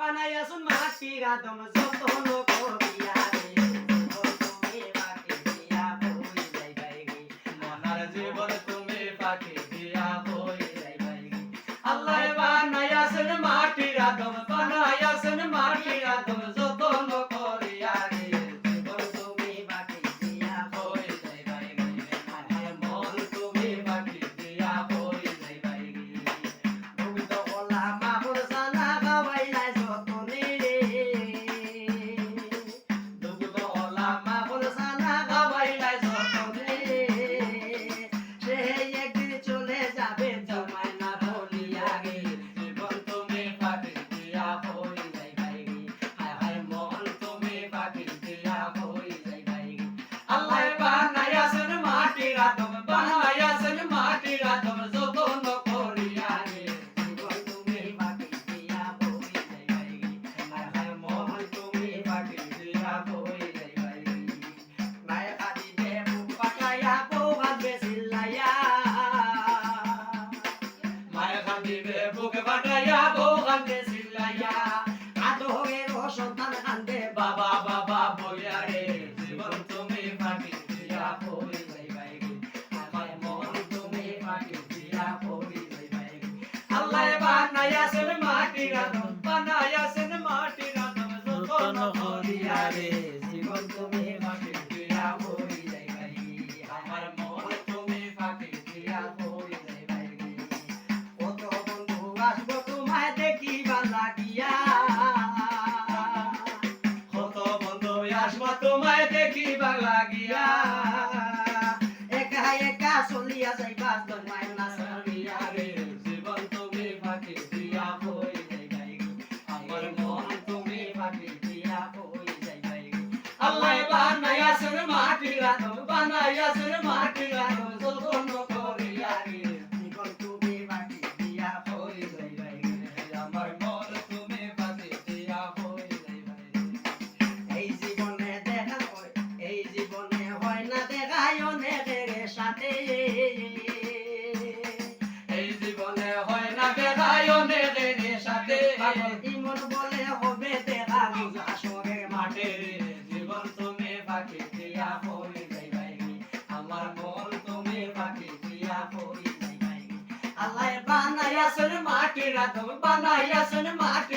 বানাইয়াছুন মাটির আদম যতন করিয়া রে জীবন তুমি বাকি দিয়া হই যাইবাই গে মনার জীবন তুমি পাখি দিয়া হই যাইবাই গে আল্লাহ বানাইয়াছেন মাটির আদম বানাইয়াছেন মাটির আদম যতন করিয়া রে জীবন তুমি পাখি দিয়া হই যাইবাই গে আমার মন তুমি পাখি দিয়া হই যাইবাই গে ভুক্ত ওলা মাহুর জানা গাওয়াইলাই যতনে রে দুগ্ধ ওলা মাহুর জানা গাওয়াইলাই যতনে সে একদিন চলে যাবে জমায় না বলিয়া গে জীবন তুমি পাখি দিয়া হই যাইবাই গে হায় হায় মন তুমি পাখি দিয়া হই যাইবাই গে আল্লাহ বানাইয়াছেন মাটির আদম বানাইয়াছেন মাটির আদম যতন করিয়া রে জীবন তুমি বাকি দিয়া হই যাইবাই গে হায় হায় মন তুমি পাখি দিয়া হই যাইবাই গে মায় কাঁদিবে বুক পাকাইয়া বউ কাঁদবে চিল্লাইয়া মায়ের কান্দিবে বুকে বাটাইয়া বউ কান্দে চিল্লাইয়া আদরের সন্তান কান্দে বাবা বাবা বলিয়া রে জীবন তুমি পাখি দিয়া হই যাইবাই গে আমার মন তুমি পাখি দিয়া হই যাইবাই গে আল্লাহ বানাইয়াছেন মাটির আদম বানাইয়াছেন মাটির আদম যতন করিয়া রে জীবন তুমি পাখি দিয়া হই যাইবাই গে আমার মন তুমি পাখি দিয়া হই যাইবাই গে কত বন্ধু আসবো তোমায় দেখিবা লাগিয়া কত বন্ধু আসবা তোমায় দেখিবা লাগিয়া একা একা চলিয়া যাইবা তোমায় না সারিয়া রে জীবন তুমি পাখি দিয়া হই যাইবাই গে আমার মন তুমি পাখি দিয়া হই যাইবাই গে আল্লাহ বানাইয়াছেন মাটির আদম বানাইয়াছেন মাটির আদম যতন করিয়া রে জীবন তুমি বাকি দিয়া হই যাইবাই গে আমার মন তুমি পাখি দিয়া হই যাইবাই গে এই জীবনে দেখা হয় এই জীবনে হয় না দেখায় অনেকের সাথে এই জীবনে হয় না বেড়ায় অনেকের সাথে ইমন বলে হবে দেখা বুঝা সরে মাঠে রে জীবন তুমি পাখি দিয়া হই যাইবাই গে আমার মন তুমি পাখি দিয়া হই যাইবাই গে আল্লাহ বানাইয়াছেন মাটির আদম বানাইয়াছেন মাটির